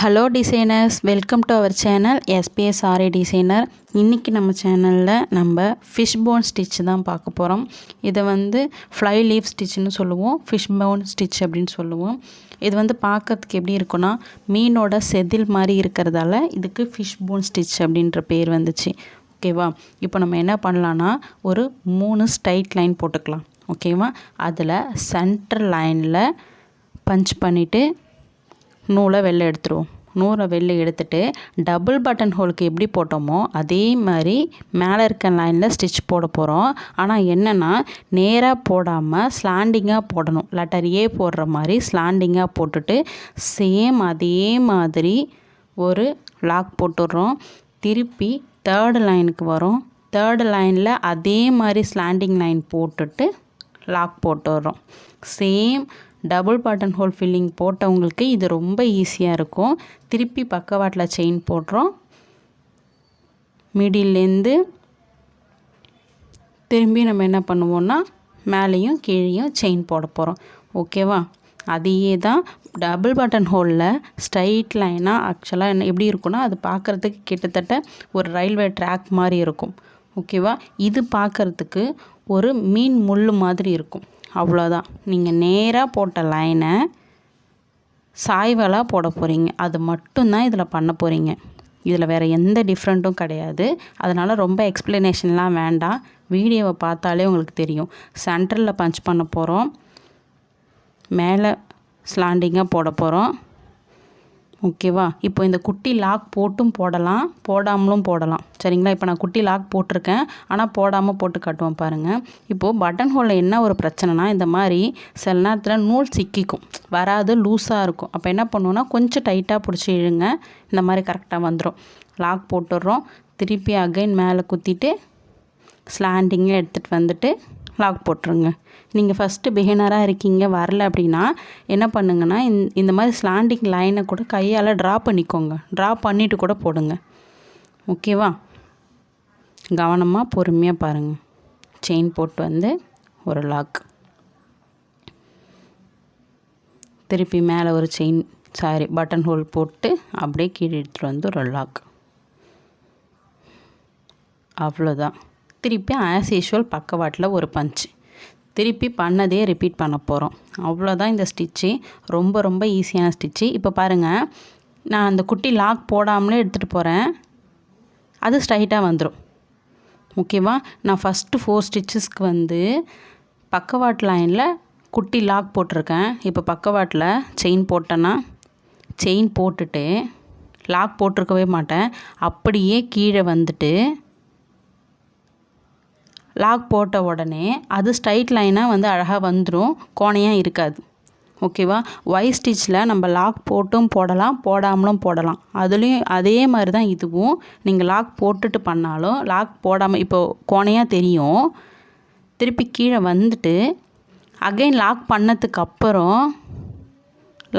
Hello designers, welcome to our channel SPS Aari designer. இன்றைக்கி நம்ம சேனலில் நம்ம ஃபிஷ் போன் ஸ்டிச் தான் பார்க்க போகிறோம். இதை ஃப்ளை லீஃப் ஸ்டிச்சுன்னு சொல்லுவோம், ஃபிஷ் போன் ஸ்டிச் அப்படின்னு சொல்லுவோம். இது பார்க்கறதுக்கு எப்படி இருக்குன்னா, மீனோட செதில் மாதிரி இருக்கிறதால இதுக்கு ஃபிஷ் போன் ஸ்டிச் அப்படின்ற பேர் வந்துச்சு. ஓகேவா? இப்போ நம்ம என்ன பண்ணலான்னா, ஒரு 3 ஸ்ட்ரைட் லைன் போட்டுக்கலாம். ஓகேவா? அதில் சென்டர் லைனில் பஞ்ச் பண்ணிவிட்டு நூலை வெளில எடுத்துருவோம். நூலை வெளில எடுத்துகிட்டு டபுள் பட்டன் ஹோலுக்கு எப்படி போட்டோமோ அதே மாதிரி மேலே இருக்க லைனில் ஸ்டிச் போட போகிறோம். ஆனால் என்னென்னா, நேராக போடாமல் ஸ்லாண்டிங்காக போடணும். லெட்டர் ஏ போடுற மாதிரி ஸ்லாண்டிங்காக போட்டுட்டு சேம் அதே மாதிரி ஒரு லாக் போட்டுடுறோம். திருப்பி தேர்டு லைனுக்கு வரும். தேர்டு லைனில் அதே மாதிரி ஸ்லாண்டிங் லைன் போட்டுட்டு லாக் போட்டுடுறோம். Same double button hole filling போட்டவங்களுக்கு இது ரொம்ப ஈஸியாக இருக்கும். திருப்பி பக்கவாட்டில் செயின் போடுறோம். மிடில்லேருந்து திரும்பி நம்ம என்ன பண்ணுவோன்னா, மேலேயும் கீழேயும் செயின் போட போகிறோம். ஓகேவா? அதையே தான் டபுள் பட்டன் ஹோலில் ஸ்ட்ரைட் லைனாக ஆக்சுவலாக என்ன எப்படி இருக்குன்னா, அது பார்க்குறதுக்கு கிட்டத்தட்ட ஒரு ரயில்வே ட்ராக் மாதிரி இருக்கும். ஓகேவா? இது பார்க்குறதுக்கு ஒரு மீன் முள் மாதிரி இருக்கும். அவ்வளோதான். நீங்கள் நேராக போட்ட லைனை சாய்வலாக போட போகிறீங்க. அது மட்டும்தான் இதில் பண்ண போகிறீங்க. இதில் வேறு எந்த டிஃப்ரெண்ட்டும் கிடையாது. அதனால் ரொம்ப எக்ஸ்ப்ளனேஷன்லாம் வேண்டாம். வீடியோவை பார்த்தாலே உங்களுக்கு தெரியும். சென்டரில் பஞ்ச் பண்ண போகிறோம். மேலே ஸ்லாண்டிங்காக போட போகிறோம். ஓகேவா? இப்போ இந்த குட்டி லாக் போட்டும் போடலாம், போடாமலும் போடலாம். சரிங்களா? இப்போ நான் குட்டி லாக் போட்டிருக்கேன், ஆனால் போடாமல் போட்டு காட்டுவோம் பாருங்கள். இப்போது பட்டன் ஹோலில் என்ன ஒரு பிரச்சனைனா, இந்த மாதிரி சில நேரத்தில் நூல் சிக்கிக்கும், வராது, லூஸாக இருக்கும். அப்போ என்ன பண்ணுவோன்னா, கொஞ்சம் டைட்டாக பிடிச்சி இழுங்க. இந்த மாதிரி கரெக்டாக வந்துடும். லாக் போட்டுடுறோம். திருப்பி அகைன் மேலே குத்திட்டு ஸ்லாண்டிங்காக எடுத்துகிட்டு வந்துட்டு லாக் போட்டுருங்க. நீங்கள் ஃபஸ்ட்டு பிகினராக இருக்கீங்க, வரல அப்படின்னா என்ன பண்ணுங்கன்னா, இந்த மாதிரி ஸ்லாண்டிங் லைனை கூட கையால் ட்ரா பண்ணிக்கோங்க. ட்ரா பண்ணிவிட்டு கூட போடுங்க. ஓகேவா? கவனமாக பொறுமையாக பாருங்கள். செயின் போட்டு ஒரு லாக், திருப்பி மேலே ஒரு பட்டன் ஹோல் போட்டு அப்படியே கீழே எடுத்துகிட்டு ஒரு லாக். அவ்வளோதான். திருப்பி ஆஸ் யூஷுவல் பக்கவாட்டில் ஒரு பஞ்ச். திருப்பி பண்ணதே ரிப்பீட் பண்ண போகிறோம். அவ்வளோதான் இந்த ஸ்டிச்சு. ரொம்ப ரொம்ப ஈஸியான ஸ்டிச்சு. இப்போ பாருங்கள், நான் அந்த குட்டி லாக் போடாமலே எடுத்துகிட்டு போகிறேன். அது ஸ்ட்ரைட்டாக வந்துடும். ஓகேவா? நான் ஃபஸ்ட்டு 4 ஸ்டிச்சஸ்க்கு பக்கவாட்டு லைனில் குட்டி லாக் போட்டிருக்கேன். இப்போ பக்கவாட்டில் செயின் போட்டேன்னா, செயின் போட்டுட்டு லாக் போட்டிருக்கவே மாட்டேன். அப்படியே கீழே லாக் போட்ட உடனே அது ஸ்ட்ரைட் லைனாக அழகாக வந்துடும், கோணையாக இருக்காது. ஓகேவா? ஒய் ஸ்டிச்சில் நம்ம லாக் போட்டும் போடலாம், போடாமலும் போடலாம். அதுலேயும் அதே மாதிரி தான் இதுவும். நீங்கள் லாக் போட்டுட்டு பண்ணாலும் லாக் போடாமல் இப்போது கோணையாக தெரியும். திருப்பி கீழே அகைன் லாக் பண்ணதுக்கப்புறம்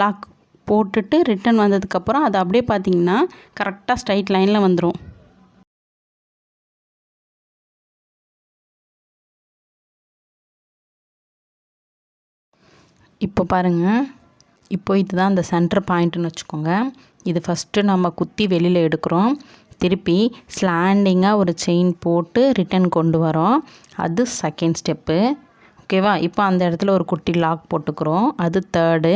லாக் போட்டுட்டு ரிட்டன் வந்ததுக்கப்புறம் அது அப்படியே பார்த்திங்கன்னா கரெக்டாக ஸ்ட்ரைட் லைனில் வந்துடும். இப்போ பாருங்கள், இப்போ இதுதான் அந்த சென்டர் பாயிண்ட்டுன்னு வச்சுக்கோங்க. இது ஃபஸ்ட்டு நம்ம குத்தி வெளியில் எடுக்கிறோம். திருப்பி ஸ்லாண்டிங்காக ஒரு செயின் போட்டு ரிட்டன் கொண்டு வரோம். அது செகண்ட் ஸ்டெப்பு. ஓகேவா? இப்போ அந்த இடத்துல ஒரு குட்டி லாக் போட்டுக்கிறோம். அது தேர்டு.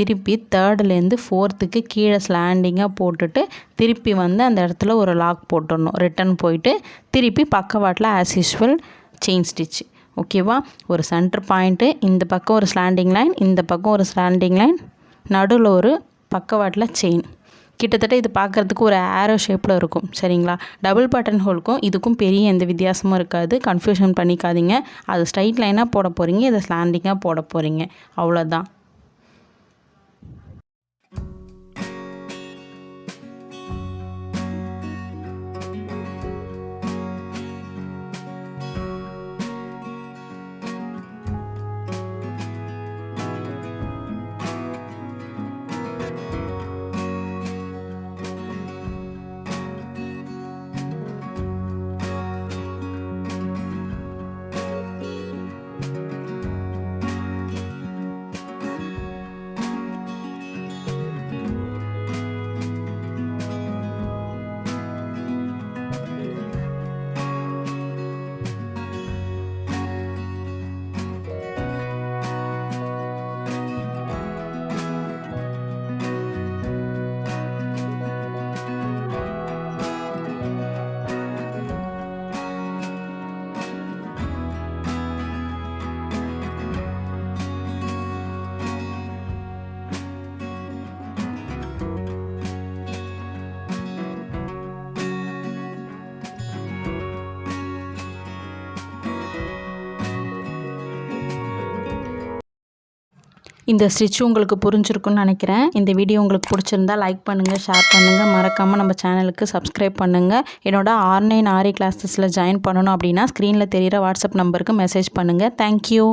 திருப்பி தேர்டுலேருந்து 4க்கு கீழே ஸ்லாண்டிங்காக போட்டுட்டு திருப்பி அந்த இடத்துல ஒரு லாக் போட்டுடணும். ரிட்டன் போயிட்டு திருப்பி பக்கவாட்டில் ஆஸ் யூஷுவல் செயின் ஸ்டிச். ஓகேவா? ஒரு சென்டர் பாயிண்ட்டு, இந்த பக்கம் ஒரு ஸ்லாண்டிங் லைன், இந்த பக்கம் ஒரு ஸ்லாண்டிங் லைன், நடுவில் ஒரு பக்கவாட்டில் செயின். கிட்டத்தட்ட இது பார்க்குறதுக்கு ஒரு ஆரோ ஷேப்பில் இருக்கும். சரிங்களா? டபுள் பட்டன் ஹோலுக்கும் இதுக்கும் பெரிய எந்த வித்தியாசமும் இருக்காது. கன்ஃபியூஷன் பண்ணிக்காதீங்க. அது ஸ்ட்ரைட் லைனாக போட போகிறீங்க, இதை ஸ்லாண்டிங்காக போட போகிறீங்க. அவ்வளோதான். இந்த ஸ்டிச் உங்களுக்கு புரிஞ்சிருக்குன்னு நினைக்கிறேன். இந்த வீடியோ உங்களுக்கு பிடிச்சிருந்தா லைக் பண்ணுங்கள், ஷேர் பண்ணுங்கள், மறக்காமல் நம்ம சேனலுக்கு சப்ஸ்கிரைப் பண்ணுங்கள். என்னோட ஆன்லைன் ஆரி கிளாஸஸில் ஜாயின் பண்ணணும் அப்படின்னா ஸ்க்ரீனில் தெரிகிற வாட்ஸ்அப் நம்பருக்கு மெசேஜ் பண்ணுங்கள். தேங்க்யூ.